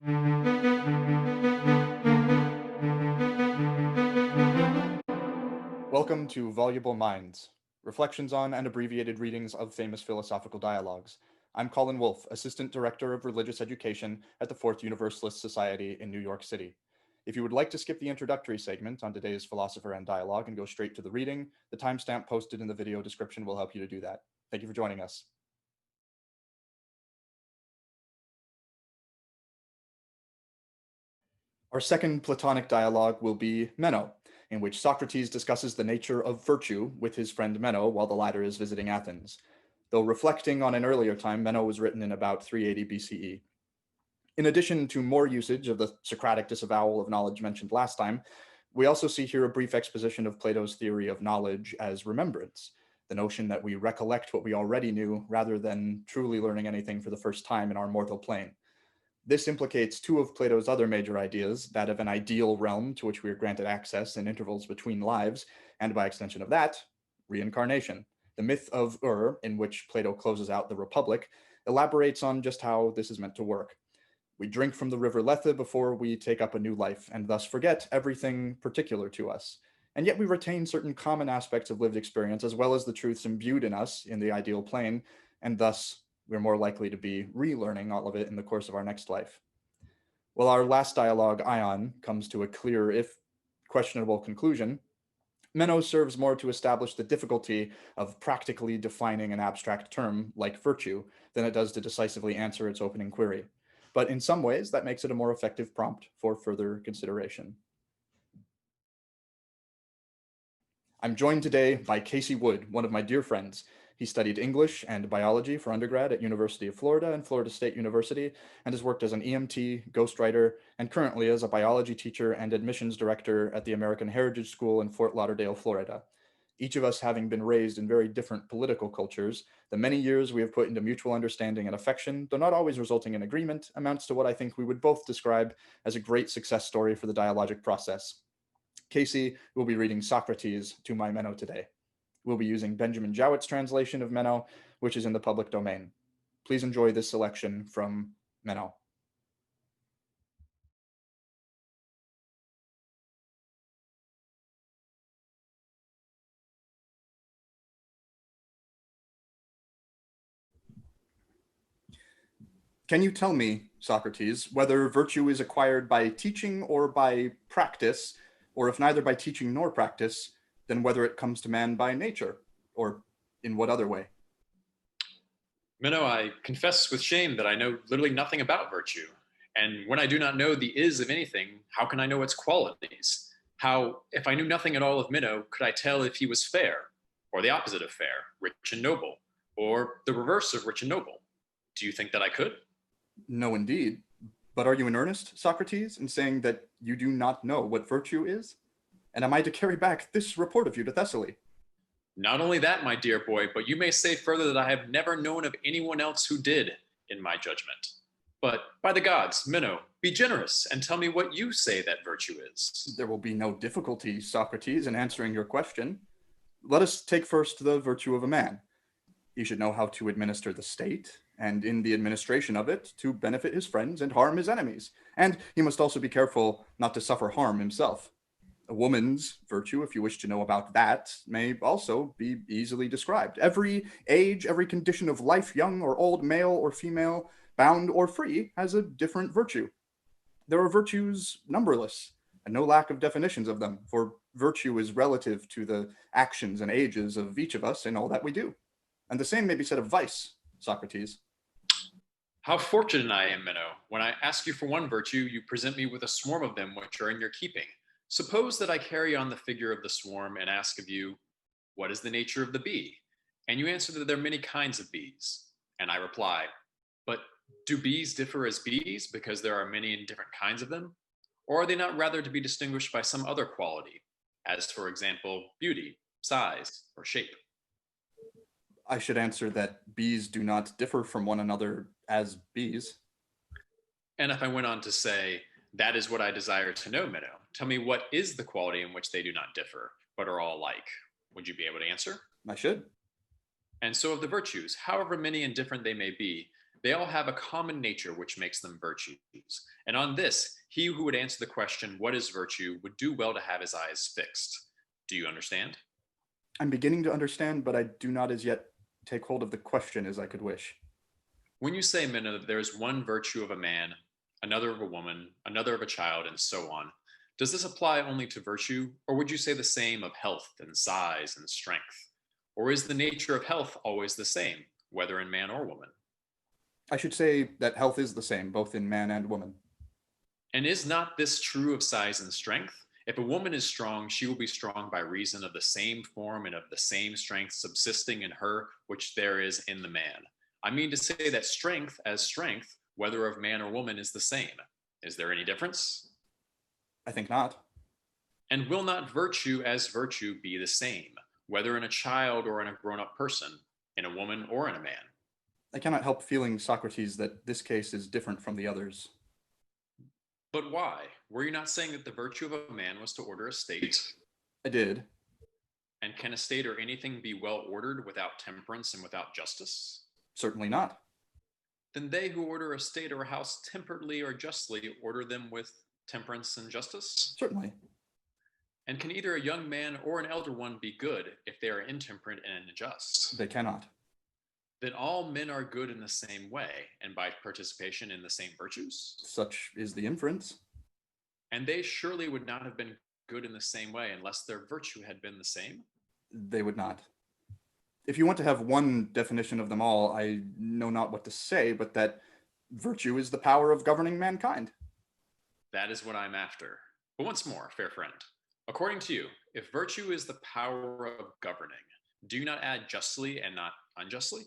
Welcome to Voluble Minds, reflections on and abbreviated readings of famous philosophical dialogues. I'm Colin Wulff, Assistant Director of Religious Education at the Fourth Universalist Society in New York City. If you would like to skip the introductory segment on today's philosopher and dialogue and go straight to the reading, the timestamp posted in the video description will help you to do that. Thank you for joining us. Our second Platonic dialogue will be Meno, in which Socrates discusses the nature of virtue with his friend Meno while the latter is visiting Athens. Though reflecting on an earlier time, Meno was written in about 380 BCE. In addition to more usage of the Socratic disavowal of knowledge mentioned last time, we also see here a brief exposition of Plato's theory of knowledge as remembrance, the notion that we recollect what we already knew rather than truly learning anything for the first time in our mortal plane. This implicates two of Plato's other major ideas, that of an ideal realm to which we are granted access in intervals between lives, and by extension of that, reincarnation. The myth of in which Plato closes out the Republic, elaborates on just how this is meant to work. We drink from the River Lethe before we take up a new life, and thus forget everything particular to us. And yet we retain certain common aspects of lived experience, as well as the truths imbued in us in the ideal plane, and thus we're more likely to be relearning all of it in the course of our next life. Well, our last dialogue, Ion, comes to a clear, if questionable, conclusion. Meno serves more to establish the difficulty of practically defining an abstract term like virtue than it does to decisively answer its opening query. But in some ways, that makes it a more effective prompt for further consideration. I'm joined today by Casey Wood, one of my dear friends. He studied English and biology for undergrad at University of Florida and Florida State University, and has worked as an EMT, ghostwriter, and currently as a biology teacher and admissions director at the American Heritage School in Fort Lauderdale, Florida. Each of us having been raised in very different political cultures, the many years we have put into mutual understanding and affection, though not always resulting in agreement, amounts to what I think we would both describe as a great success story for the dialogic process. Casey will be reading Socrates to my Meno today. We'll be using Benjamin Jowett's translation of Meno, which is in the public domain. Please enjoy this selection from Meno. Can you tell me, Socrates, whether virtue is acquired by teaching or by practice, or if neither by teaching nor practice, then whether it comes to man by nature, or in what other way? Meno, I confess with shame that I know literally nothing about virtue. And when I do not know the is of anything, how can I know its qualities? How, if I knew nothing at all of Meno, could I tell if he was fair, or the opposite of fair, rich and noble, or the reverse of rich and noble? Do you think that I could? No, indeed. But are you in earnest, Socrates, in saying that you do not know what virtue is? And am I to carry back this report of you to Thessaly? Not only that, my dear boy, but you may say further that I have never known of anyone else who did, in my judgment. But by the gods, Meno, be generous and tell me what you say that virtue is. There will be no difficulty, Socrates, in answering your question. Let us take first the virtue of a man. He should know how to administer the state, and in the administration of it, to benefit his friends and harm his enemies. And he must also be careful not to suffer harm himself. A woman's virtue, if you wish to know about that, may also be easily described. Every age, every condition of life, young or old, male or female, bound or free, has a different virtue. There are virtues numberless, and no lack of definitions of them, for virtue is relative to the actions and ages of each of us in all that we do. And the same may be said of vice, Socrates. How fortunate I am, Meno. When I ask you for one virtue, you present me with a swarm of them which are in your keeping. Suppose that I carry on the figure of the swarm and ask of you, what is the nature of the bee? And you answer that there are many kinds of bees. And I reply, but do bees differ as bees because there are many and different kinds of them? Or are they not rather to be distinguished by some other quality, as for example, beauty, size, or shape? I should answer that bees do not differ from one another as bees. And if I went on to say, that is what I desire to know, Meno, tell me what is the quality in which they do not differ, but are all alike? Would you be able to answer? I should. And so of the virtues, however many and different they may be, They all have a common nature which makes them virtues. And on this, he who would answer the question, what is virtue, would do well to have his eyes fixed. Do you understand? I'm beginning to understand, but I do not as yet take hold of the question as I could wish. When you say, Meno, that there is one virtue of a man, another of a woman, another of a child, and so on, does this apply only to virtue, or would you say the same of health and size and strength? Or is the nature of health always the same, whether in man or woman? I should say that health is the same, both in man and woman. And is not this true of size and strength? If a woman is strong, she will be strong by reason of the same form and of the same strength subsisting in her which there is in the man. I mean to say that strength as strength, whether of man or woman, is the same. Is there any difference? I think not. And will not virtue as virtue be the same, whether in a child or in a grown up person, in a woman or in a man? I cannot help feeling, Socrates, that this case is different from the others. But why? Were you not saying that the virtue of a man was to order a state? I did. And can a state or anything be well ordered without temperance and without justice? Certainly not. Then they who order a state or a house temperately or justly order them with temperance and justice? Certainly. And can either a young man or an elder one be good if they are intemperate and unjust? They cannot. Then all men are good in the same way, and by participation in the same virtues? Such is the inference. And they surely would not have been good in the same way unless their virtue had been the same? They would not. If you want to have one definition of them all, I know not what to say, but that virtue is the power of governing mankind. That is what I'm after. But once more, fair friend, according to you, if virtue is the power of governing, do you not add justly and not unjustly?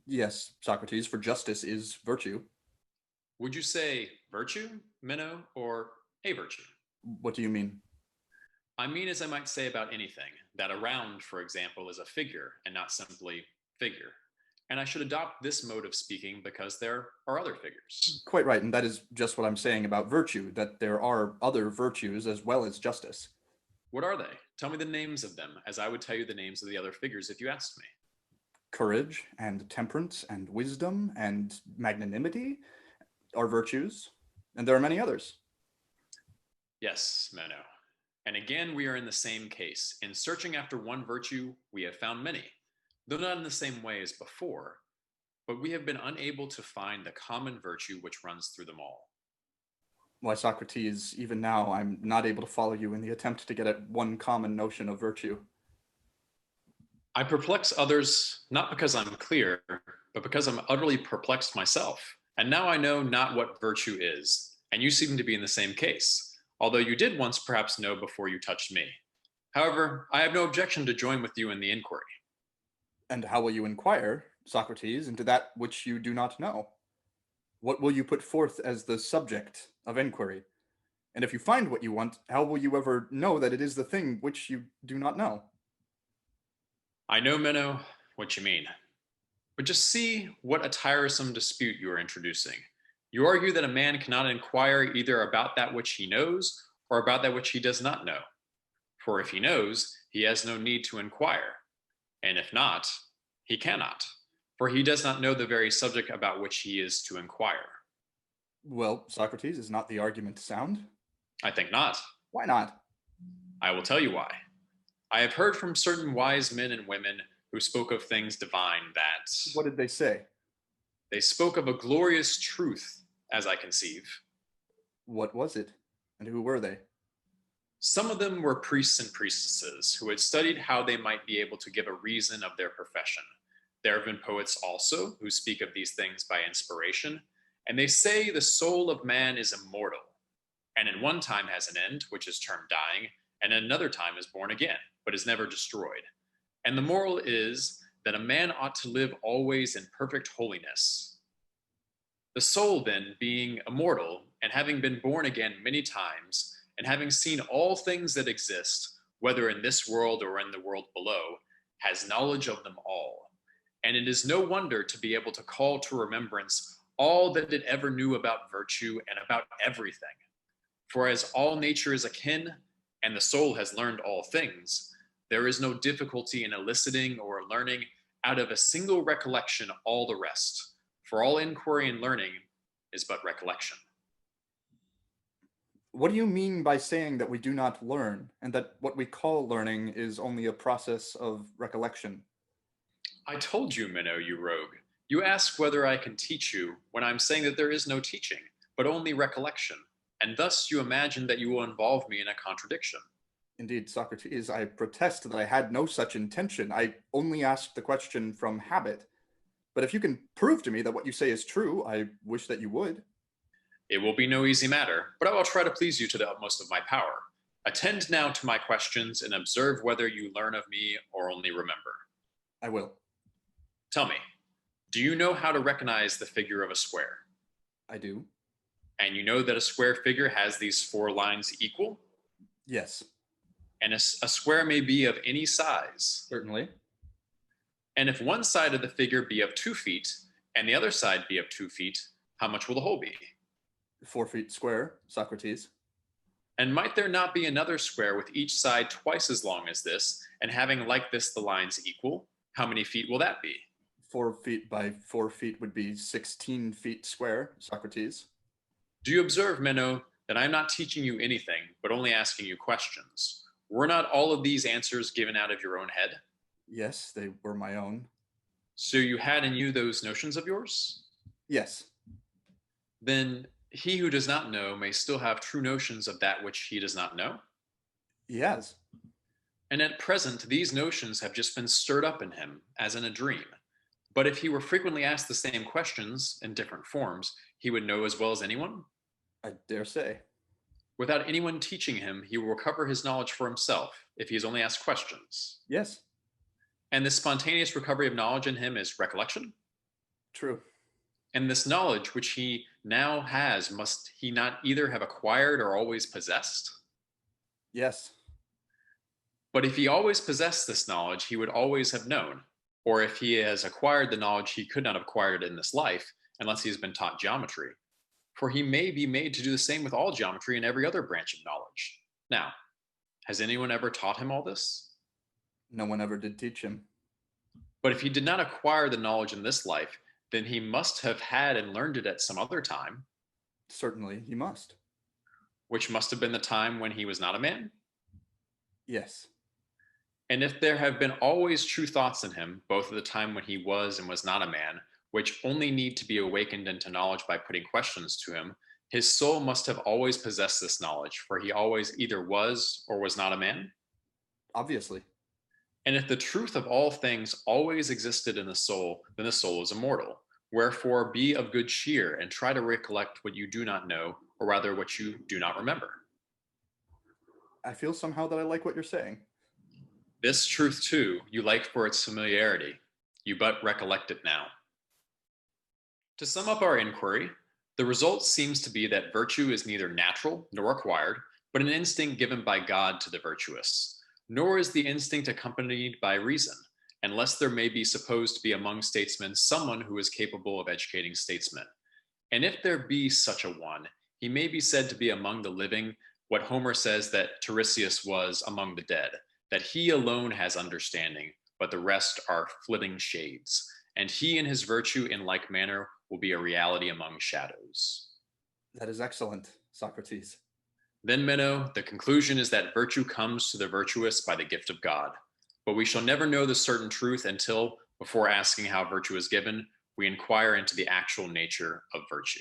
Yes, Socrates, for justice is virtue. Would you say virtue, Meno, or a virtue? What do you mean? I mean, as I might say about anything, that a round, for example, is a figure and not simply figure. And I should adopt this mode of speaking because there are other figures. Quite right, and that is just what I'm saying about virtue, that there are other virtues as well as justice. What are they? Tell me the names of them, as I would tell you the names of the other figures if you asked me. Courage and temperance and wisdom and magnanimity are virtues, and there are many others. Yes, Meno. And again, we are in the same case. In searching after one virtue, we have found many, though not in the same way as before, but we have been unable to find the common virtue which runs through them all. Why, Socrates, even now I'm not able to follow you in the attempt to get at one common notion of virtue. I perplex others not because I'm clear, but because I'm utterly perplexed myself. And now I know not what virtue is, and you seem to be in the same case, although you did once perhaps know before you touched me. However, I have no objection to join with you in the inquiry. And how will you inquire, Socrates, into that which you do not know? What will you put forth as the subject of inquiry? And if you find what you want, how will you ever know that it is the thing which you do not know? I know, Meno, what you mean. But just see what a tiresome dispute you are introducing. You argue that a man cannot inquire either about that which he knows or about that which he does not know. For if he knows, he has no need to inquire. And if not, he cannot, for he does not know the very subject about which he is to inquire. Well, Socrates, is not the argument sound? I think not. Why not? I will tell you why. I have heard from certain wise men and women who spoke of things divine that What did they say? they spoke of a glorious truth, as I conceive. What was it? And who were they? Some of them were priests and priestesses who had studied how they might be able to give a reason of their profession. There have been poets also who speak of these things by inspiration, and they say the soul of man is immortal, and in one time has an end, which is termed dying, and in another time is born again, but is never destroyed. And the moral is that a man ought to live always in perfect holiness. The soul, then, being immortal, and having been born again many times, and having seen all things that exist, whether in this world or in the world below, has knowledge of them all. And it is no wonder to be able to call to remembrance all that it ever knew about virtue and about everything. For as all nature is akin, and the soul has learned all things, there is no difficulty in eliciting or learning out of a single recollection all the rest. For all inquiry and learning is but recollection. What do you mean by saying that we do not learn, and that what we call learning is only a process of recollection? I told you, Meno, you rogue. You ask whether I can teach you when I'm saying that there is no teaching, but only recollection, and thus you imagine that you will involve me in a contradiction. Indeed, Socrates, I protest that I had no such intention. I only asked the question from habit. But if you can prove to me that what you say is true, I wish that you would. It will be no easy matter, but I will try to please you to the utmost of my power. Attend now to my questions and observe whether you learn of me or only remember. I will. Tell me, do you know how to recognize the figure of a square? I do. And you know that a square figure has these four lines equal? Yes. And a square may be of any size. Certainly. And if one side of the figure be of 2 feet and the other side be of 2 feet, how much will the whole be? 4 feet square, Socrates. And might there not be another square with each side twice as long as this, and having like this the lines equal? How many feet will that be? 4 feet by 4 feet would be 16 feet square, Socrates. Do you observe, Meno, that I am not teaching you anything, but only asking you questions? Were not all of these answers given out of your own head? Yes, they were my own. So you had in you those notions of yours? Yes. Then he who does not know may still have true notions of that which he does not know? He has. And at present, these notions have just been stirred up in him, as in a dream. But if he were frequently asked the same questions in different forms, he would know as well as anyone? I dare say. Without anyone teaching him, he will recover his knowledge for himself if he is only asked questions. Yes. And this spontaneous recovery of knowledge in him is recollection? True. And this knowledge which he now has, must he not either have acquired or always possessed? Yes. But if he always possessed this knowledge, he would always have known. Or if he has acquired the knowledge, he could not have acquired it in this life unless he has been taught geometry. For he may be made to do the same with all geometry and every other branch of knowledge. Now, has anyone ever taught him all this? No one ever did teach him. But if he did not acquire the knowledge in this life, then he must have had and learned it at some other time, Certainly, he must. which must have been the time when he was not a man. Yes. And if there have been always true thoughts in him, both at the time when he was and was not a man, which only need to be awakened into knowledge by putting questions to him, his soul must have always possessed this knowledge, for he always either was or was not a man. Obviously. And if the truth of all things always existed in the soul, then the soul is immortal. Wherefore, be of good cheer and try to recollect what you do not know, or rather what you do not remember. I feel somehow that I like what you're saying. This truth, too, you like for its familiarity. You but recollect it now. To sum up our inquiry, the result seems to be that virtue is neither natural nor acquired, but an instinct given by God to the virtuous. Nor is the instinct accompanied by reason, unless there may be supposed to be among statesmen someone who is capable of educating statesmen. And if there be such a one, he may be said to be among the living what Homer says that Tiresias was among the dead, that he alone has understanding, but the rest are flitting shades. And he in his virtue in like manner will be a reality among shadows. That is excellent, Socrates. Then, Meno, the conclusion is that virtue comes to the virtuous by the gift of God. But we shall never know the certain truth until, before asking how virtue is given, we inquire into the actual nature of virtue.